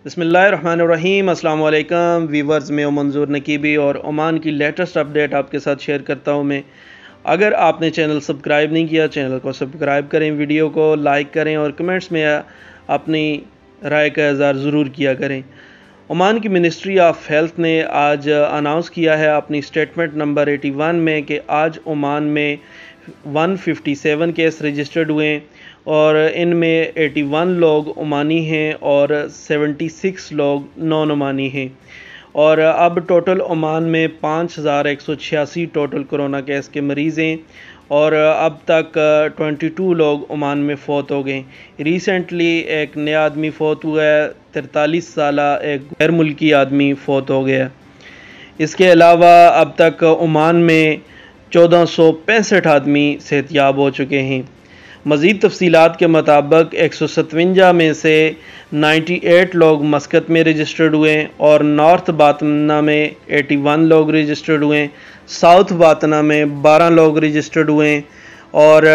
बिस्मिल्लाहिर्रहमानिर्रहीम। अस्सलाम वालेकुम वीवर्स, में मंजूर नकीबी और ओमान की लेटेस्ट अपडेट आपके साथ शेयर करता हूं मैं। अगर आपने चैनल सब्सक्राइब नहीं किया, चैनल को सब्सक्राइब करें, वीडियो को लाइक करें और कमेंट्स में अपनी राय का इज़हार ज़रूर किया करें। ओमान की मिनिस्ट्री ऑफ हेल्थ ने आज अनाउंस किया है अपनी स्टेटमेंट नंबर 81 में कि आज ओमान में 157 केस रजिस्टर्ड हुए और इनमें 81 लोग ओमानी हैं और 76 लोग नॉन ओमानी हैं। और अब टोटल ओमान में 5186 टोटल कोरोना केस के मरीज़ हैं और अब तक 22 लोग ओमान में फ़ौत हो गए। रिसेंटली एक नया आदमी फ़ौत हुआ है, 43 साला एक गैर मुल्की आदमी फ़ौत हो गया। इसके अलावा अब तक ओमान में 1465 आदमी सेहतयाब हो चुके हैं। मज़ीद तफसीलात के मुताबिक 157 में से 98 लोग मस्कत में रजिस्टर्ड हुए और नॉर्थ बातना में 81 लोग रजिस्टर्ड हुए, साउथ बातना में 12 लोग रजिस्टर्ड हुए और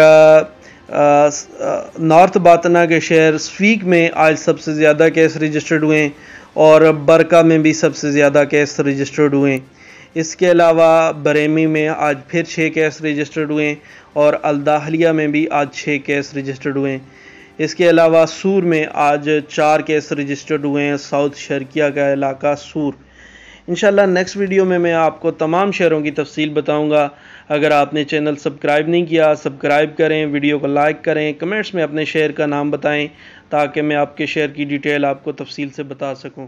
नॉर्थ बातना के शहर स्फीक में आज सबसे ज़्यादा केस रजिस्टर्ड हुए और बरका में भी सबसे ज़्यादा केस रजिस्टर्ड हुए। इसके अलावा बरेमी में आज फिर 6 केस रजिस्टर्ड हुए और अल-दाहलिया में भी आज 6 केस रजिस्टर्ड हुए। इसके अलावा सूर में आज 4 केस रजिस्टर्ड हुए हैं, साउथ शर्किया का इलाका सूर। इंशाल्लाह नेक्स्ट वीडियो में मैं आपको तमाम शहरों की तफसील बताऊंगा। अगर आपने चैनल सब्सक्राइब नहीं किया, सब्सक्राइब करें, वीडियो को लाइक करें, कमेंट्स में अपने शहर का नाम बताएं ताकि मैं आपके शहर की डिटेल आपको तफसील से बता सकूं।